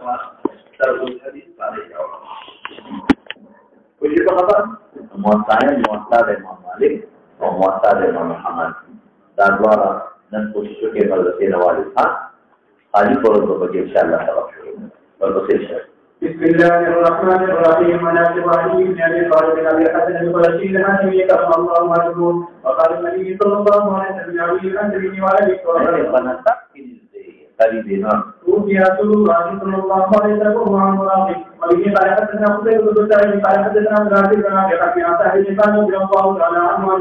Terus hadis balik jawab. Puji apa? Muatanya muatah dari Imam Malik, muatah dari Imam Muhammad. Dan dua dan posisi ke Malaysia Nawali. Haji kalau berbagi insyaallah kalau berbagi. Bismillahirrahmanirrahim. Manasibahim Nabi Sallallahu Alaihi Wasallam Palestina Nabi sallallahu alaihi wasallam. Waqala Nabi sallallahu alaihi wasallam tadi dinar. Ujiya Rasulullah sallallahu alaihi wasallam. Ini pada ketika kita berbicara di pada ketika berarti karena dia kata ini kan bilang bahwa dalam aman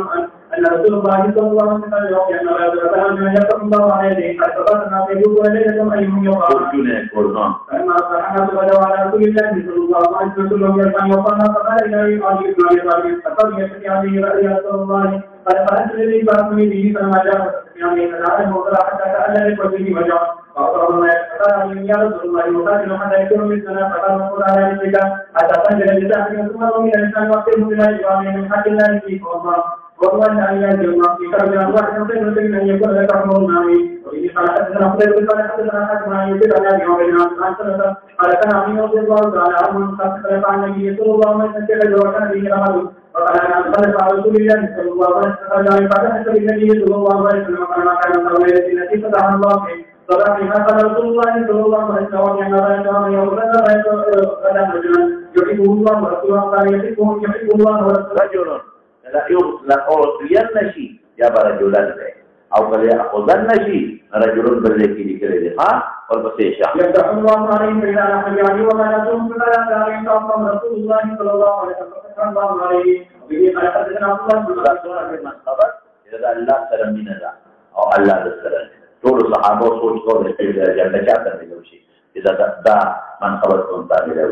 Rasulullah sallallahu alaihi wasallam yang mengatakan yang Allah alaihi wasallam nabi juga ada yang ayuhnya Quran. Karena karena kepada Rasulullah sallallahu alaihi wasallam yang mengatakan kepada dari Ali atau yang terjadi Rasulullah pada sendiri bahwa ini sama yang ada modal kata ada di posisi wajah kalau mereka yang Rasulullah itu ada ekonomi sana pada modal ini atasan jadi kita akan semua menginginkan waktu mulai yang hadir dari Allah. Korban ayah jemaah kita jangan sampai nanti pun ada kamu nami. Ini salah satu sampai kita akan nami itu ada di orang antara ada kami orang ada aman sampai depan ini itu Allah menjadi doakan di dalam kalau pada Rasulullah sallallahu alaihi wasallam pada hari ini sallallahu alaihi wasallam akan tahu nanti pada Allah Setelah dikatakan Rasulullah sallallahu alaihi wasallam yang ada yang benar itu ada berjalan. Jadi Allah Rasulullah رجل لا أعطين شيء يا رجلا أو قال يأخذن شيء رجل بالذي ذكره والبسيشة. يفتح الله عليه إلى نحن وما نزوم فلا تعلم رسول الله صلى الله عليه وسلم به قال حدثنا الله من خبر إذا الله سلم من الله أو الله السلام. طول الصحابة وصول قول إلى جنة كافر من شيء إذا دا من خبرتم تعالى إلى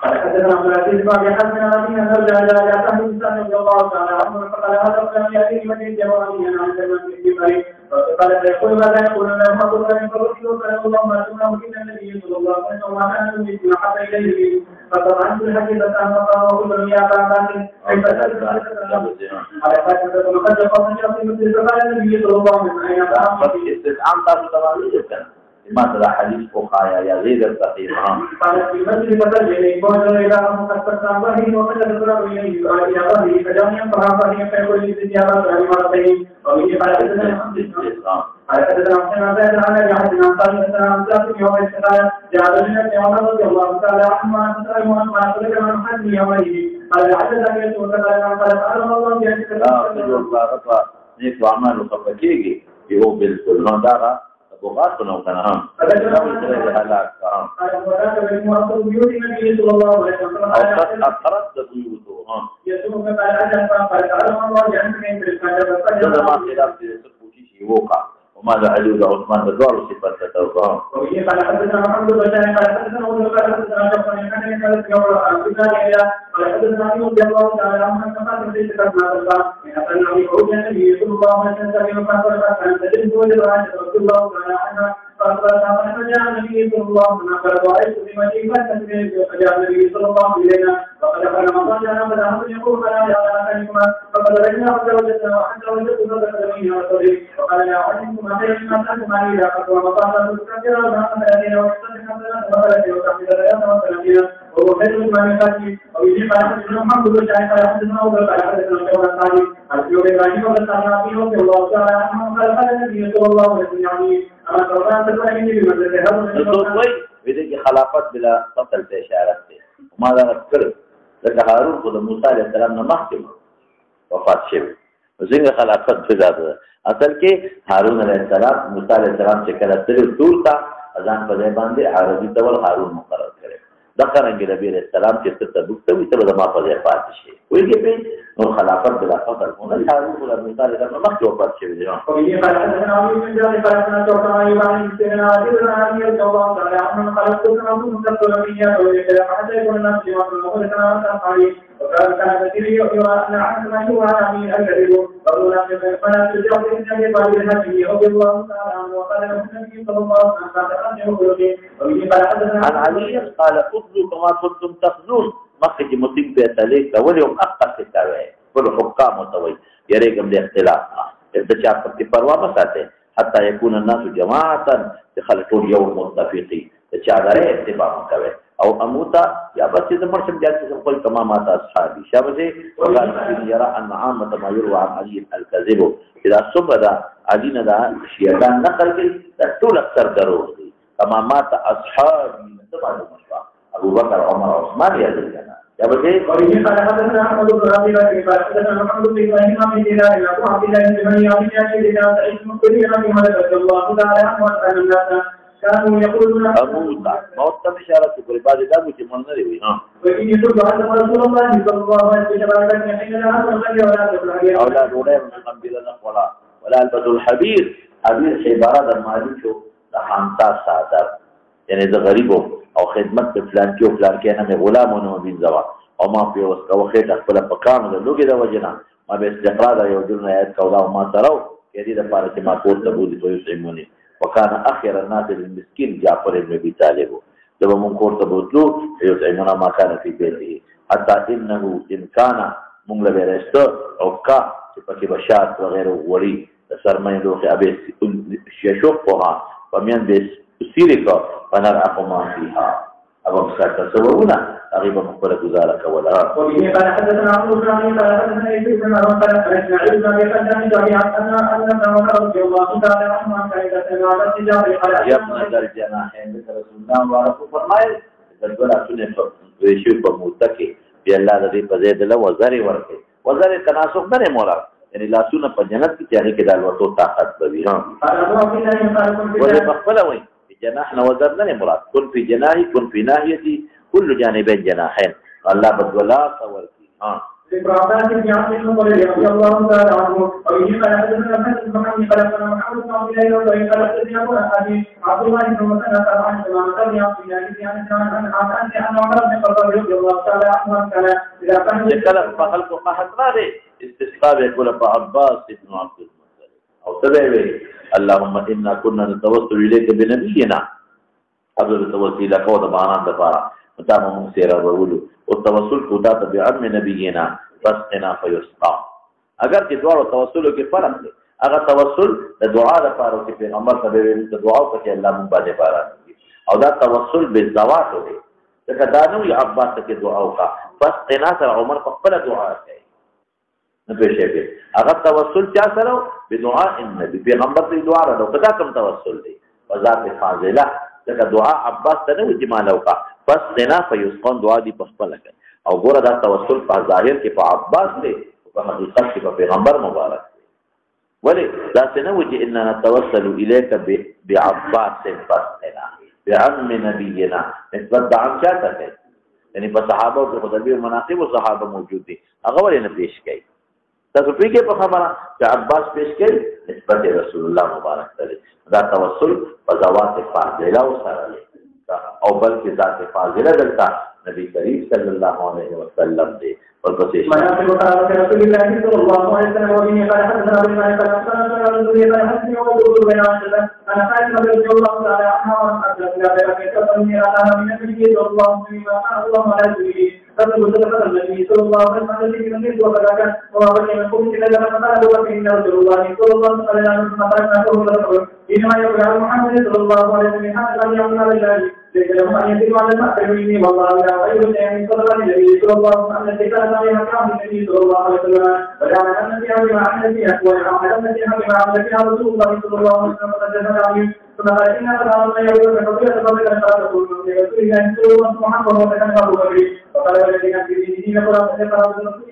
حدثنا عبد العزيز بن حسن الذين نرجع إلى جاءته الإنسان رضي الله تعالى عنه فقال هذا كلام يأتي من الجواني عن زمن الجبري فقال يقول ماذا يقول لهم أقول لهم فرسلوا فلم الله ما سمعه إلا النبي صلى الله عليه وسلم وما كان يمكن حتى إليه فطبعا كل حديث عن مقام وكل من يعطى كيف على فاتحة وقد قام شخص مثل فقال النبي صلى الله عليه وسلم استدعاء طبعا لماذا حديث أخايا يا غير التقيم قال في المسجد فتجري قال إلى مكتب صاحبه وقد ذكر إليه قال يا أبي فجميع صحابه فيقول الاستجابة لمرتين وبه قال حدثنا حسين بن علي حدثنا قال حدثنا مسافر يوم الشهادة جاء من يوم رضي الله تعالى عنه عن سلم وعن سلم عن حد يومئذ قال حدثنا يسوع قال قال الله بأنك نيك وعمل وقبكيجي يهو بالكل دارا بغاص ونوكنا أقرأت بيوتهم يسوع قال أجل فقال الله بأنك هذا ما خلاف في وقع وماذا حدود عثمان الدار صفات توقعهم وبه قال حدثنا محمد بن بشار قال حدثنا ابو بكر حدثنا جعفر بن حنين قال قال حدثنا ابي رضي الله تعالى عنه ان قال في كتاب الله من ان النبي صلى الله عليه وسلم قال ان تجد رسول الله تعالى عنه فجاء النبي صلى الله عليه وسلم قال رأيت بمجيء فجاء النبي صلى الله عليه وسلم وقد قال رمضان جاءنا فذهبت يقول فلا يا كلمة فقد رجعنا وزوجتنا وحتى وجدت ذلك من رسوله وقال يا علمكم ما خير ما تأتم عليه لا قد رمضان تذكر وزعم الذين وحسنهم وقال وقد رجعنا وهو خير من خاتم ويجي قال حدثنا محمد بن شاهد قال حدثنا أبو بكر حدثنا شعبة الثاني عن سيوب إبراهيم وقد سمع فيه رضي الله تعالى عنه قال قال النبي صلى الله عليه وسلم بدك خلافات بلا قتل في إشارته وماذا نذكر لك هارون قد موسى عليه السلام نمحكم وفات شبه وزنگ خلافات في ذاته اصل کې هارون عليه السلام موسى عليه السلام چې کله تل ټول تا اذان په ځای باندې عربي ډول هارون مقرر کړي دا څنګه نبی عليه السلام چې ته دکته وي ته د ما په ځای پاتې شي وایي په نو خلافت بلا قتل هونه هارون عليه موسى عليه السلام مخکې وفات شوی دی وبه قال حدثنا علي بن جابر قال حدثنا شعبة عن ابراهيم بن عادل عن علي رضي الله تعالى عنه قال كنت نقول تقولني وجد حتى يكون الناس في مصر وقد كان علي وقال كان كثير يرى ان عن ما هو عن الكذب وقال فلا تجاوز النبي قال الهدي رضي الله تعالى عنه وقال النبي صلى الله عليه وسلم وبه قال حدثنا عن علي قال اخذوا كما كنتم تخذون مخکې مصیب به تلیک ته ولې هم اقص کوي ټول حکام توي یریګم د اختلاف د چا په پروا نه ساتي حتى يكون الناس جماعه خلقوا يوم متفقين چادرې اتباع کوي او اموتا یا بس د مرشم جاتي خپل تمامات اصحابي شابه وقال يرى ان عامه ما يروى عن علي الكذب اذا صبر علي نه دا شیعان نقل کوي دا ټول اکثر دروغ دي تمامات اصحابي تبع ابو بکر عمر عثمان یا ذکرنا یا بجے قال حدثنا احمد بن ربيع قال حدثنا محمد بن ابراهيم بن دينار ابو عبد الله بن ابي عبد الله بن كثير عن محمد رضي الله تعالى عنه وعن الناس كانوا يقولون اموتا موت ته اشاره کوي بعد دا چې مونږ نه وي ها وإن يتوب على رسول الله صلى الله عليه وسلم حين لا تغني ولا تغني اولاد ولا قبلنا ولا البس الحبير حبير عباره د مالک شو د خامتا صادر یعنی د غریبو او خدمت د فلان کې او فلان کې نه غلامونه بین زوا او ما په اوس کا وخت خپل پکانو د لوګي د وجنا ما به استقرار یو جن آیات کولا او ما ترو کې دې د پاره چې ما کوته بودی په یوسیمونی وکانه اخر الناس للمسكين جعفر بن ابي طالب لما من کوته بوتلو یوسیمونا ما کان فی بیته حتى انه ان كان مونږ له رسته او کا چې پکې بشات وغيره وړي سرمایه دوه ابي ششوقها ومن بس سيرك فنرعكما فيها أبو مساك تسوؤنا أغيبا مقبلة ذلك ولا وبه قال حدثنا عبد الرحمن قال حدثنا يزيد بن عمر قال اسماعيل بن ابي خلدان جميعا ان ابن رضي الله تعالى عنه عن كيد سمع الرجال قال يبنى الجناحين مثل رسول الله ورسول فرمائل الجنة سنة ويشوف بموتكي بي الله الذي فزيد له وزاري ورقه وزاري تناسق بني مراد يعني لا سنة فجنت كي يعني كده الوطو طاقت ببي ها وزي مقبلة وين جناحنا وزرنا مراد كن في جناحي كن في ناحيتي كل جانبين جناحين الله بدولا صورتي ها إبراهيم بن عاصم رضي الله تعالى عنه وإن قال حدثنا محمد بن محمد بن عبد الله وإن قال حدثنا أبو أحد عبد الله بن مسلمة عن سلمان بن عبد الله عن عمر بن الخطاب رضي الله تعالى عنه كان إذا كان يتكلم فخلق قحط غادي استسقاء يقول عباس بن عبد المطلب أو تبعي اللهم إنا كنا نتوسل إليك بنبينا قبل التوسل إلى قوة بعنان دفارة متام مغسيرا وولو والتوسل قدات بعم نبينا فاسقنا فيسقى اگر کہ دعا و توسل کے فرق ہے اگر توسل دعا دفارة کی پیغمبر تبیوی دعا کو کہ اللہ مبادے پارا او دا توسل بالزوات ہوئے تکدانو یا عباس کی دعا کا فاسقنا سر عمر فقبل دعا ہے نپیشے کے اگر توسل کیا سرو بدعاء النبی پیغمبر سے دعا رہو کدا کم توسل دی وذات فاضلہ لکه دعا عباس ته نه وځي مالو کا بس دینا فیسقون دعا دی پخپل کړ او ګوره دا توسل په ظاهر کې په عباس دی په حقیقت کې په پیغمبر مبارک دی ولی دا څنګه وځي ان نتوسل الیک بعباس فاسقنا بعم نبینا نسبت د عام چاته کوي یعنی په صحابه او په خدای مناقب او صحابه موجود دي هغه ولې نه پیش کوي تاسو پیګه په خبره چې عباس پیش کوي نسبت رسول الله مبارک ته دا توسل په ذوات فاضله او سره او بلکې ذات فاضله دلته نبی کریم صلی الله علیه وسلم دی ورپسې مناقب رسول الله صلی الله علیه وسلم وبه قال حدثنا ابن مالك قال حدثنا حسن وقول بين عشرة انا قائل رضي الله تعالى عنها وعن عبد الله بن ابي بكر من النبي صلى الله عليه وسلم الله على رسوله قبل وصول النبي صلى الله عليه وسلم الذي وكذا وهو يقول الى لما قال وان رسول الله صلى الله عليه وسلم قال انما يقول محمد صلى الله عليه وسلم هذا يوم الله ليس له ان يتم على المأكلين والله لا غير شيء صلى الله عليه وسلم ان ذكر الله يحكم النبي صلى الله عليه وسلم وكان النبي بما عمل فيه وعمل النبي بما عمل فيه رسول الله صلى الله عليه وسلم فجزم عليه ثم قال ان الله يقول فقبل فضل ان رسول الله صلى الله محمد وكان ابو بكر وقال الذين في دينه قرأ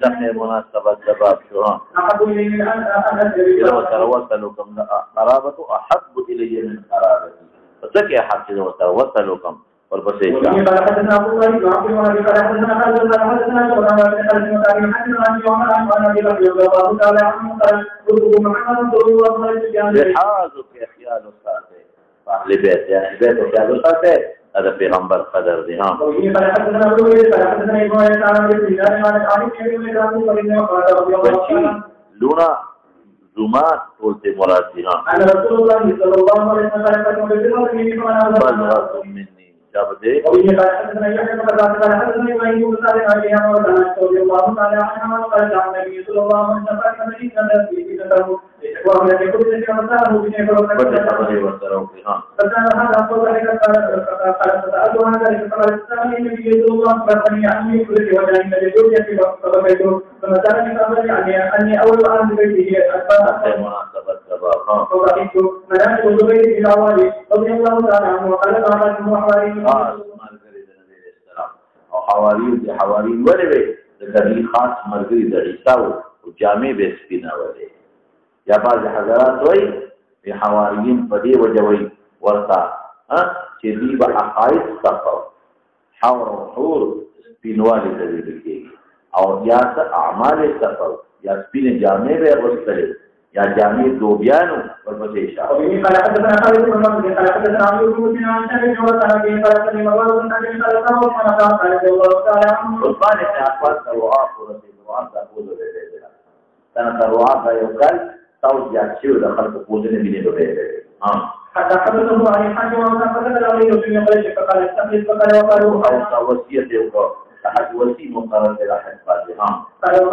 دخل مناسبة شباب شهان احب الي من ان إذا وتوسلكم قرابة أحب إلي من قرابتي فسكي أحب إذا وتوسلكم والبسيطة قال حدثنا أبو بكر بن عبد الله قال حدثنا خالد قال حدثنا شعبة قال حدثنا حدثنا عن عمر عن أبي بكر رضي الله تعالى عنه قال قلت محمد صلى الله عليه وسلم لحاظك خيال الصالح أهل بيت يعني البيت وخيال الصالح هذا پیغمبر قدر دی ها قال حدثنا ابو بكر قال حدثنا ابراهيم عن ابي بكر قال عن ابي بكر لونا زومات قلت مراد دی ها ان رسول الله صلى الله عليه وسلم قال بلغت مني شابتي وبه قال حدثنا يحيى بن قتادة قال حدثني ابراهيم بن سعد عن ابي هريره رضي الله تعالى عنه قال عن النبي صلى الله عليه وسلم ان الانسان في فتنه وهو يقول لك مثلا بني فكان هذا قول ذلك قال فسألت عن ذلك قال الثاني النبي صلى الله عليه وسلم عني كل وجه من الجوع في فبكيت ثم سألني فأمرني أني أول أن بيته أتباع فبكيت منام الزبير إلى والي رضي الله تعالى عنه وقال قال حواري او حواري ولې د خاص مرګري د عیسی او جامع به سپینا ولې یا بعض حضرات وایي په حواریین په دې وجوي ورته چې دی به عقاید صفو حور او حور سپینوالي د دې کې او یا اعمال صفو یا سپین جامع به ورسره یا جامع دوبیانو ورپسې اشاره وبه قال حدثنا خالد بن مسعود قال حدثنا عبد الله بن عن شيخ وقال به قال حدثني مروان بن ابي قال قال الله تعالى عنه عثمان بن عفان رواه رضي الله عنه تقول له كان رواه يقال توجه شيء دخل قوتنا بين بيته حتى حدثه عن الحاج وقال حدثنا علي بن قريش فقال استخلص فقال وقالوا او وصيه يقول تحت وصي مقرر الى حد فاضحه قال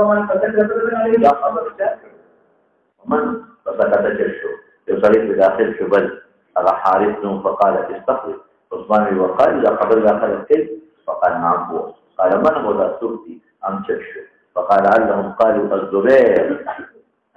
ومن فتكلم عليه لا خبر ومن فسكت جشه يصلي بداخل شبل على حارث فقال استخلص عثمان وقال اذا قبل داخل الكيل فقال نعم هو قال من هو ذا السبتي ام جشه فقال علهم قالوا الزبير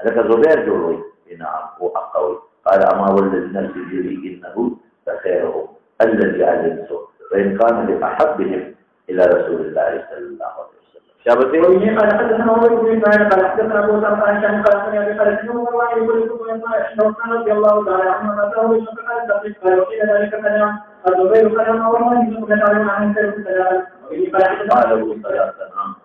لك الزبير جوي نعم هو اقوي قال اما والذي نفسي بيدي انه فخيرهم الذي علمته وان كان لاحبهم الى رسول الله صلى الله عليه وسلم شابتي وبه قال حدثنا عمر بن اسماعيل قال حدثنا ابو سلمة عن شام قال سمع ابي قال انه مروان يقول لكم ان عثمان رضي الله تعالى عنه اتاه فقال تقف قال وقيل ذلك كلام الزبير قال مروان يقول لك عن كلمه كلام وبه قال حدثنا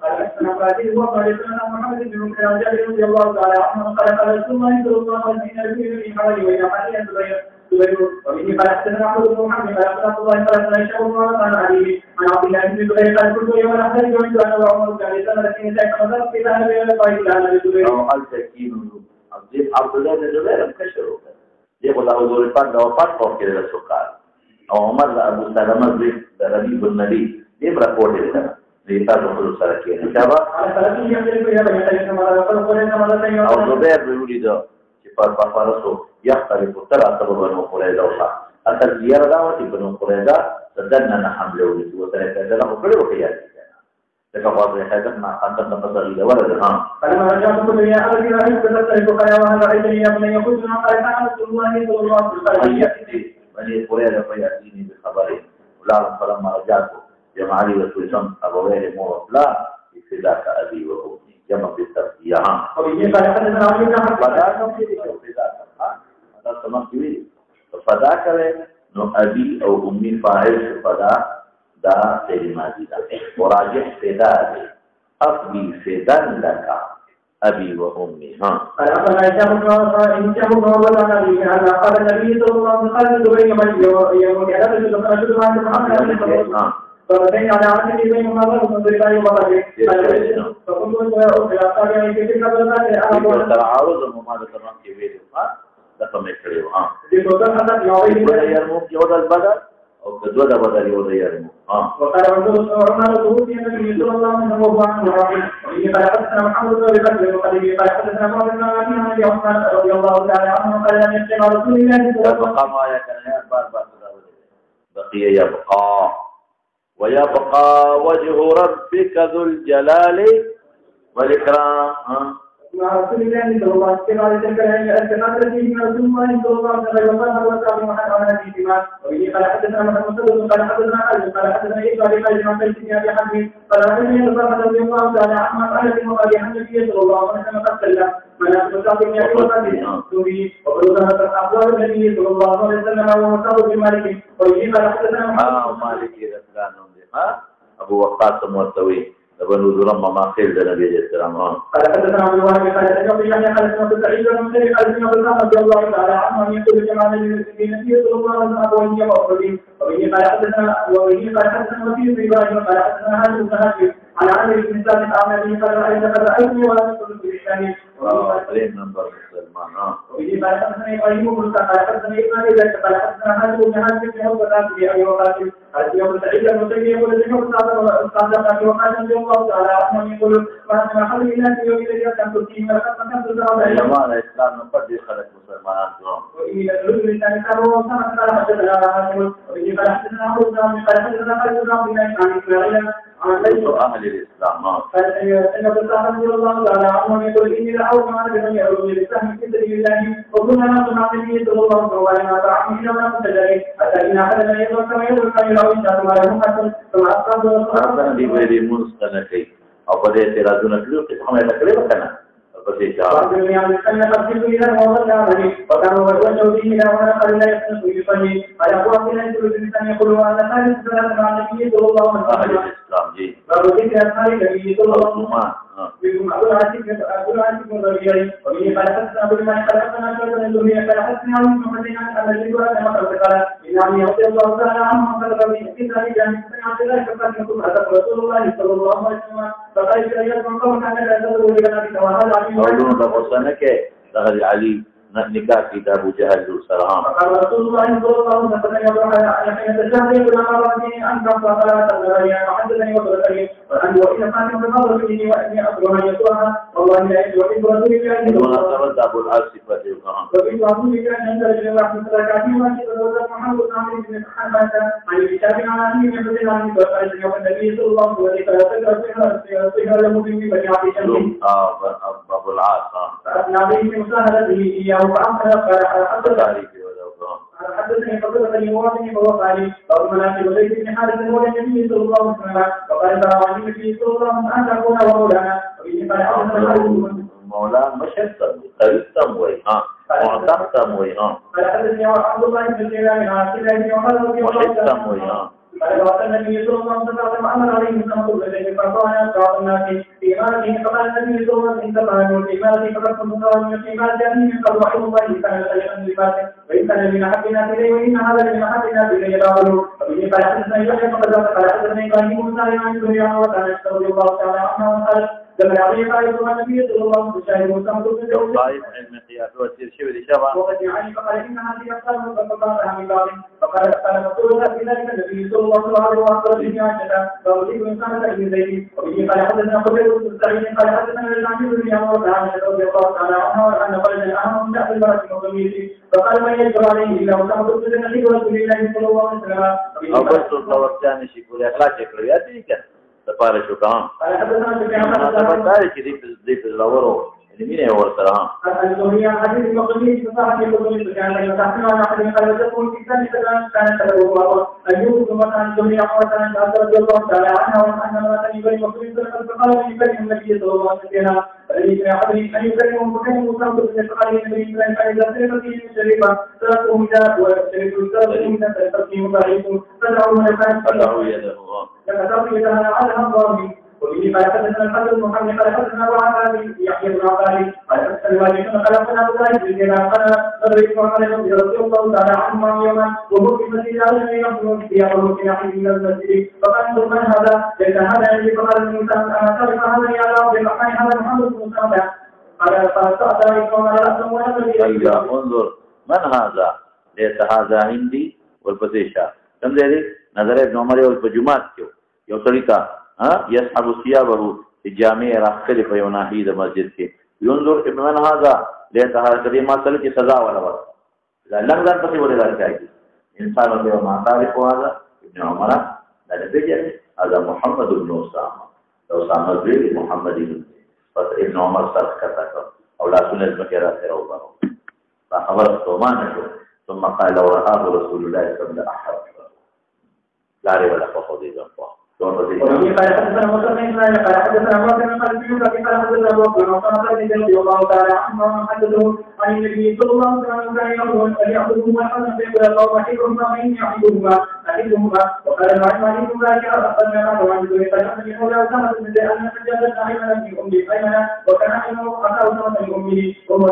قال حدثنا قاتل هو قال حدثنا محمد بن كلام جابر رضي الله تعالى عنه قال قال رسول الله صلى الله عليه وسلم في حوالي وين حاليا الزبير وبه قال حدثنا عبد بن محمد قال عبد الله قال عائشة عن علي عن عبد الله بن زبير قال كنت يوم الاحد جئت انا وعمر جالسا لكن ذاك نظرت الى النبي قال الى الزبير او التكين عبد الله بن زبير انكشروا يقول له حضور الفرد وفات فوق كده السكر او عمر ابو سلمة بن ربيب النبي دي بركوت ده ليتا رسول سركين شابا على ثلاثه يملك يا بني سيدنا ماذا او زبير بيقول ده فرسو يختلف ترى سبب بنو قريظة وصح أصل زيارة وتي بنو قريظة تدننا حمله ولسو وترك له كل وقيات لك واضح هذا ما قدم نفسه إلى ولد فلما رجعت كل يا أبي رأيت تلك قال وهل رأيتني يا ابني يقول قال تعالى رسول الله صلى الله عليه وسلم بني قريظة فيأتيني بخبرين ولا فلما رجعت جمع لي رسول الله أبويه مور لا فداك أبي وأمي جمع بالترتيب وبه قال حدثنا علي بن فداك هذا سمعتي فداك نو أبي أو أمي فاعل فدا دا كلمات دا وراجع فدا أبي فدان لك أبي وأمي قال أخبرنا هشام بن عروة عن أبيه قال النبي صلى الله عليه وسلم قال الزبير يوم كذا رجل عن محمد فبين على عهد بين ماذا ومنذر الله وبركاته فقلت يا أخي كيف قبلنا تعارض وماذا تمام كيف ده فمكريو دي توصل حتى ولا يرموك يوضع البدر أو كدوة بدر يوضع يرموك وقال رسول الله ظهور النبي صلى الله عليه وسلم وإني قال حدثنا محمد بن بكر وقال قال حدثنا محمد بن عبد عثمان رضي الله تعالى عنه قال لم يسمع رسول الله صلى الله عليه وسلم يبقى ما يكن بار بقي يبقى ويبقى وجه ربك ذو الجلال والإكرام مع رسول الله صلى الله عليه وسلم التقاط فيه من رسول الله صلى الله عليه وسلم وقال محمد عن الإيمان وبه قال حدثنا محمد قال حدثنا علي قال حدثنا إسماعيل قال عن بيت أبي حميد قال حدثني رضي الله تعالى عنه قال في مقال النبي صلى الله عليه وسلم قد سلم مناسب الصادق من أبي بكر وبلغنا أقوال النبي صلى الله عليه وسلم ومصاب بمالك وبه قال حدثنا مالك أبو وقاص المرتوي بنو ذرم ما خير النبي عليه السلام قال حدثنا عبد الواحد قال حدثنا يعني قال سمعت سعيد بن مسيب قال سمعت رضي الله تعالى عنه يقول جماعه النبي صلى الله عليه وسلم وهي مؤمنين وبه قال حدثنا وفي ابراهيم قال حدثنا هذا المتهاجم على علي بن ثابت عن ابي قال رايتني وانا كنت في الشام وبه قال حدثنا ابراهيم بن موسى قال حدثنا ابن ابي ذر قال حدثنا حاتم بن حاتم بن عقبه بن ابي وقاص قال يوم سعيد المسلم يقول لك استاذ وقال رضي الله تعالى عنه يقول ما حل الناس يوم الذي كان تركي ولقد كنت تزعم جماعة الإسلام نقدر خلق مسلمان دوم وإلى الرجل الثاني كانوا وصلت قال حدثنا عاصم وبه قال حدثنا ابو داود قال حدثنا خالد بن عبد الله عن اسماعيل أهل الإسلام قال إن الصحابة رضي الله تعالى عنهم يقول إني لأعوذ معنا بمن يعود للسهم في سبيل الله وكنا نصنع النبي صلى الله عليه وسلم فعلنا إلى ما كنت ذلك حتى إن أحدنا يدعو كما يدعو كما يدعو إن شاء الله له حسن ثم أصحاب رسول الله بغير منستنكي أو قد يترادون كله قسم يتكلم كنا وقال يعني أن قصده إلى الموضوع العملي وكان وجهه به إلى وأنا قال لا يحسن يصلي على أبواب لا يدخل الإنسان يقول وأنا خالد صلاة مع النبي صلى الله عليه وسلم أهل الإسلام جي وذكر أصحاب النبي صلى الله عليه وسلم بكم أبو العاصم بن ربيعي وبه قال حدثنا أبو المالك قال حدثنا شعبة بن زهير قال حدثنا علي بن محمد عن الذي قال إن عمي رضي الله تعالى عنه قال ربي في ذلك أن سمعت ذلك فقد رسول الله صلى الله عليه وسلم فقال إذا من قوم كان لا تدعو لنا وهذا علي قولون بقصنك دخل علي نكاح كتاب جهل السلام فقال رسول الله صلى الله عليه وسلم يقول حين تشهد يقول أمرني أن تنفع فلا تنظرني وحدثني وبركني وأن وإذا كان من نظر مني وإني أكره أن يسوها والله لا يجوز رسول الله المناسبة أبو العاصفة القرآن وفي رسول الله عند رجل واحد ثلاثين وشهد محمد بن عمرو بن حنبل عن الكتاب عن علي بن ابي طالب وقال النبي صلى الله عليه وسلم صيغه له من بني عبد الشمس أبو العاص فأثنى به مساهدته إياه فأمسك حدثني فضل بن مواطن وهو قال أو مناسب زيد بن حارث مولى النبي صلى الله عليه وسلم وقال ترى عن النبي صلى الله عليه وسلم أن تكون ومولانا وبه قال حدثنا مولانا مشهد قريب وي معتقد وي قال حدثني عبد الله بن سليمان عن عبد الله بن عمر رضي الله عنه وي قال وقال النبي صلى الله عليه وسلم أمر عليه الصلاة والسلام فقال أصحاب الناس في إيمانه فقال النبي صلى الله عليه وسلم إن في إيمانه فقد كنت قال في إيمان جميع قد وحي الله كان خيرا للباطل وإن كان من أحبنا إليه وإن هذا من أحبنا إليه يقول وبه قال حدثنا يحيى فقد قال حدثنا إبراهيم بن سعيد عن الدنيا وكان رضي الله تعالى عنه وقال لما عليه قال النبي صلى الله عليه وسلم وسلم طائف علم قياس وتير شو الإجابة وقد يعني فقال إن هذه أقسام فقال من بعض فقال رسول الله في ذلك النبي صلى الله عليه وسلم في عائشة فأريد إن كان سعيد زيد وبه قال حدثنا قبيل بن سعيد قال حدثنا العميد بن يعمر وعائشة رضي الله تعالى عنها أن قال الأهم من أهل البلد وقميصه فقال من يجبر عليه إلا وسعد بن النبي رسول الله صلى الله عليه وسلم أو بس الثاني شيء يقول أخلاق شكرياتي كان تفارش وكان قال حدثنا سفيان أنا بتعرف كذي في الأورو اللي مين هو السلام الدنيا حديث المقدمين فصاحب المقدمين كان يتحدثون عن أحد قال تكون في ثاني كانت له الله أيوب ثم كان الدنيا وكان رضي الله تعالى عنها وأن ما كان يبين المقدمين فقال يكلم النبي صلى الله عليه وسلم فليس أحد أن يكلمهم فكان مصاب فقال النبي صلى الله عليه وسلم إذا سلم فيه شريفا تركهم ذاك وشريف الكرم من تركهم ضعيف فدعوا من كان فدعوا يده لقد يدها على الله وبه قال حدثنا الحسن بن محمد قال حدثنا وعن يحيى بن عباد قال حدثنا والد قال حدثنا ابو ذر بن قال نبي محمد رضي الله تعالى عنه يوما وهو في مسجد علي يخرج في يوم في ناحيه من المسجد فقال من هذا؟ ليس هذا الذي فقال الانسان انا تعرف هذا يا رب الرحمن هذا محمد بن سعد قال فاستعطى يقوم على راسه ونبي انظر من هذا؟ ليس هذا عندي والبزيشة كم ذلك نظر ابن عمر والبجمات كيو يوصلك يسحب ثيابه في جامع راخل في يناهي المسجد के ينظر ابن من هذا लेता है कभी मासल की सजा वाला बात लंगदार पति बोले जाते हैं इंसान होते हैं मातारी को आजा ابن عمر ده بيجي هذا محمد بن أسامة لو أسامة بن محمد بن ابن عمر صار كذا أو لا سنة المكيرة تروبه فخبر ثمان ثم قال لو رآه رسول الله صلى الله عليه وسلم لا ريب له فخذي ذنبه وفي قال حدثنا مسلم قال حدثنا مسلم قال في يوسف قال حدثنا ابو بكر وقال رضي الله تعالى عنه حدثه عن النبي صلى الله عليه وسلم كان يقول فليعبدهما الحسن فيقول الله احبهما فاني احبهما وقال العلم عليكم ذلك اخذنا معه عن ذلك فلم يقول اسامه بن زيد ان سجدت ايمن في امي ايمن وكان ايمن اتى اسامه من امه وهو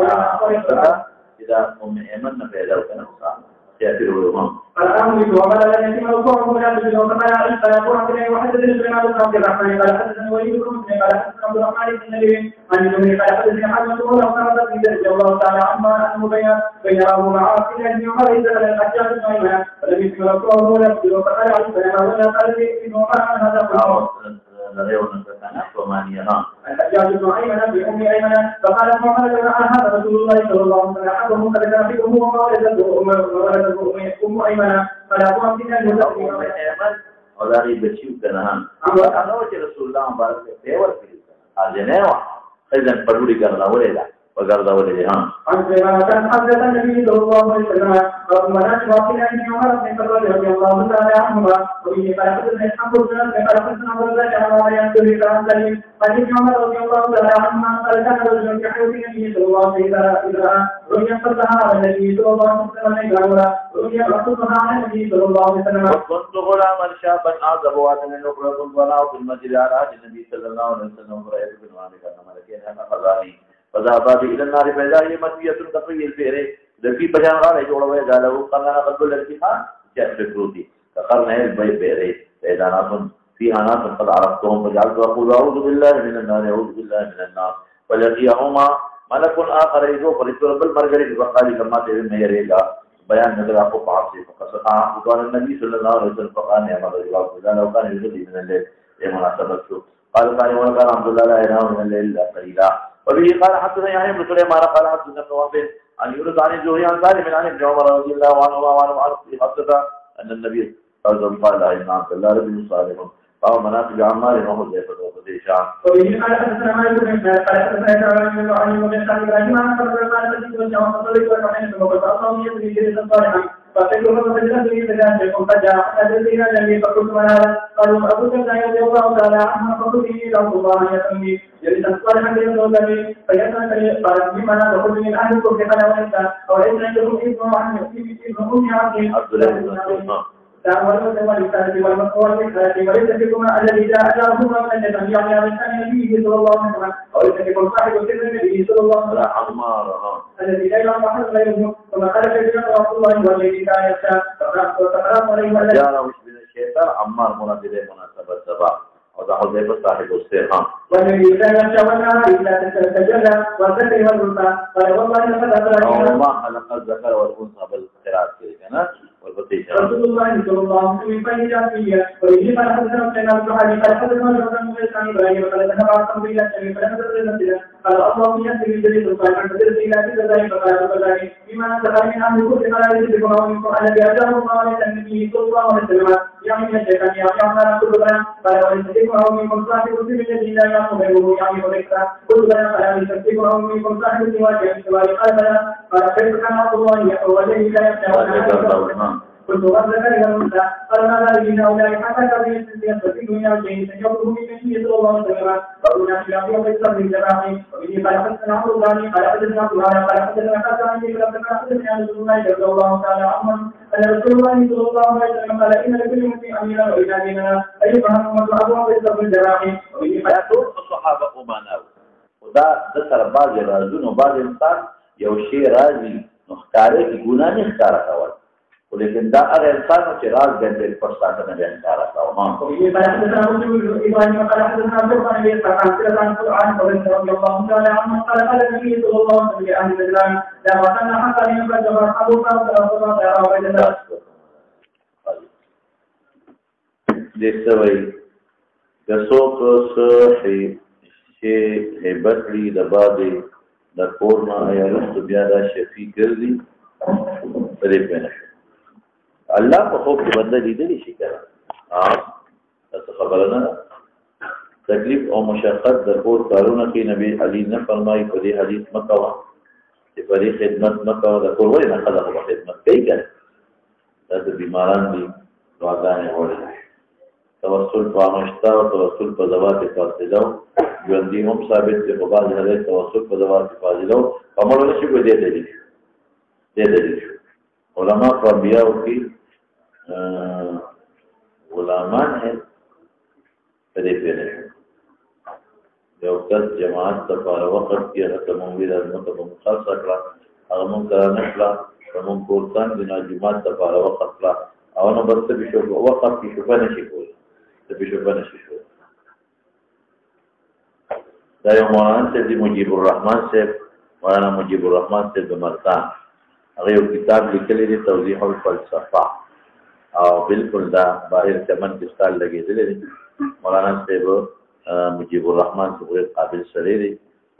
اذا ام ايمن فاذا كان اسامه كافر وهم الأمر وقال لا يتم الوقوع ولا تجد وقال عيسى يقول عبدنا وحدثني سليمان بن عبد الرحمن قال حدثني وليد بن مسلم قال حدثنا عبد الرحمن بن نبي عن الزهري قال حدثني حمد بن عمر بن رضي الله تعالى عنهما انه بين ابو معاص بن عمر اذا الحجاج بن ايمن فلم يتم الوقوع ولا تجد وقال عيسى ولا قال ابن عمر هذا قال الحجاج بن ايمن بام ايمن فقال ابن عمر هذا رسول الله صلى الله عليه وسلم احدهم قد كان في امه وولده ام ايمن فلا ابو عبد وداري بچیو کنه انا چې رسول الله مبارک ته ورته اځنه وا اذن پړوړي ګرځاولې دا وګرځاولې ها كان حضرة النبي صلى الله عليه وسلم ومنات واقعا ابن عمر بن الخطاب رضي الله تعالى عنهما وبه قال حدثنا اسحاق بن سلمة قال حدثنا عبد الله بن ينصر كلام سليم عن ابن عمر رضي الله تعالى عنهما قال كان رجل يحيى النبي صلى الله عليه وسلم رؤيا قصها على النبي صلى الله عليه وسلم رؤيا قصها على النبي صلى الله عليه وسلم وكنت غلاما شابا اعزب واتن نقرة البلاء في المسجد على النبي صلى الله عليه وسلم ورأيت بن عامر كان ملكين انا خزاني فذهب الى النار فإذا هي مطوية تقي الفئر لفي بجان غالي جوړوي دا له قرنا قلب الارتفاع جاء فروتي فقرنا البيت بيري فإذا ناس فيها ناس قد عرفتهم فجعلت اقول اعوذ بالله من النار اعوذ بالله من النار فلقيهما ملك اخر يذوق رب المرغري فقال لما ترى يريلا بيان نظر اپو پاس فقصا قال النبي صلى الله عليه وسلم فقال يا مدد الله لو كان يجري من الليل مناسبه قال وقال الحمد لله لا اله من الليل قليلا وبه قال حدثنا يحيى بن سليمان قال حدثنا ابن وهب عن يونس عن الزهري عن سالم عن ابن عمر رضي الله عنه وعن حدث ان النبي صلى الله عليه وسلم قال ان عبد الله بن صالح فهو مناسب عمار وحذيفه وبديشان وبه قال حدثنا مالك بن سعد قال حدثنا ابراهيم بن علي بن سعد ابراهيم عن قال الذي وجاء صلى الله عليه وسلم وقال يدري جريدا صالحا فقالوا فجلس في بلادكم فجاء حتى الذين لم يفقدوا منالا قالوا ابو جهل رضي الله تعالى عنه فقل به له الله يسمي جريدا صالحا ليرضى فيسال قال بمن تقول من اهلكم كفلا وليس او ليس عندكم ابن عن ابن ام عبد الله دعوة والرسالة والمقوال وليس بكم الذي جاء جاءهما من النبي يعني النبي صلى الله عليه وسلم وليس بكم صاحب سر النبي صلى الله عليه وسلم الذي لا يعلم احد غيره ثم قال كثيرا رسول الله والذي لا يشاء فقرأت عليه والذي جاء وش من الشيطان عمار مناسبة سبا وذا حذيفة صاحب السيران والذي لا يشاء والنهار إلا تتجلى والذكر والأنثى قال والله لقد أخبرني ما خلق الذكر والأنثى بالقراءة كذا رسول الله صلى الله عليه وسلم فإن جاء ويجب أن حدثنا سليمان بن حرب قال حدثنا الحسن بن إسحاق إبراهيم قال ذهب عاصم إلى الشام فلم المسجد قال اللهم يسر الجليل الصالح فدرس إلى تلك ذلك فقال فذلك بما دخل من أهل كل فلا يجب منكم الذي أتاه الله من النبي صلى الله عليه وسلم يعني من الشيطان يعني كل بلد قال وليس منكم صاحب سر الذي لا يعلم غيره يعني وليس كل بلد قال وليس منكم صاحب الزواج قال بلى قال كيف كان عبد الله والذي لا يخشى كنت غزك والأنثى قال ماذا لي هؤلاء حتى كبير في الدنيا شيء سيجره من النبي صلى الله عليه وسلم وقلنا في أبي وبيت صبر الجماعي وبه قال حدثنا عبد الله قال حدثنا عبد الله قال حدثنا حتى عن ذكر ربنا حدثنا عن رسول الله صلى الله تعالى عنه أن رسول الله صلى الله عليه وسلم قال إن لكل مسلم أميرا وإذا ديننا أيها محمد أبو وبيت صبر الجماعي وبه قال الصحابة أماناو ودا دسر بعض رازون وبعض إنسان يوشي رازي نختاره کی گناه نختاره کول ولیکن دا هغه انسان چې راز ګڼل پرسته نه بیان کار راو ما کوي په هغه ځای کې ایمان مقاله حدثنا عبد الرحمن بن سعد عن القرآن رضي الله تعالى عنه قال قال النبي صلى الله عليه وسلم لأهل الإسلام لا وكان حتى ينبذ أبو بكر رضي الله عنه دسوي دسوق صحيح شيء هبت لي دبادي د کورنا یا رست بیا دا شفیع ګرځي پرې پنه الله په خو کې بنده لیدلی شي کنه تاسو خبره نه تکلیف او مشقت د کور کارونه کې نبی علی نه فرمایي په دې حدیث مکوا چې په دې خدمت مکوا د کور وای نه خدای په خدمت کوي کنه تاسو بیماران دي دعاګانې وړي توسل په مشتا او توسل په ذوات فاصله ژوندۍ هم ثابت دي په بعض حالات توسل په ذوات فاصله کومه نشي کو دي دي علماء په بیا او کې غلامان ہے پدې پیښه یو کس جماعت ته په وخت کې هغه تمویل ازمت په مخالفت کړه هغه مونږ نه کړه زمون کورتان د جمعات لپاره وقف کړه او نو بس به شو وقف کې شوبه نشي کول ته به شوبه نشي شو دا یو مولانا سید مجيب الرحمن صاحب مولانا مجيب الرحمن صاحب د ملتان هغه یو کتاب لیکلی دی توضیح الفلسفه او بالکل دا باهر چمن کې ستال لګېدل دي مولانا صاحب مجيب الرحمن صاحب قابل سره دی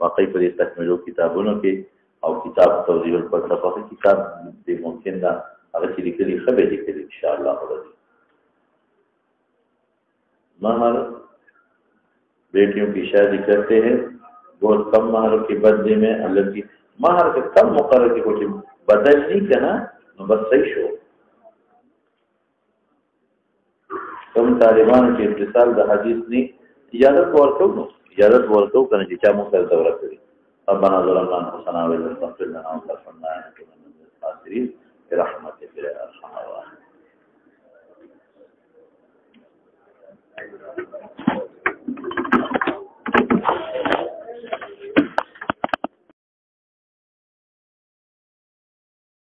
واقعي په تکمیلو کتابونو کې او کتاب توضیح الفلسفه کتاب دی ممکن دا هغه چې لیکلي خبرې لیکلي ان شاء الله ورته مہر بیٹیوں کی شادی کرتے ہیں بہت کم مہر کے بدلے میں اللہ کی مہر کے کم مقرر کے کچھ بدل نہیں کرنا بس صحیح شو کم طالبان کے اتصال دا حدیث نہیں اجازت ورکو نو اجازت ورکو کنه چې چا مو سره دوره کړی ربنا ظلمنا انفسنا وان لم تغفر لنا وترحمنا لنكونن من الخاسرين برحمتك يا ارحم الراحمين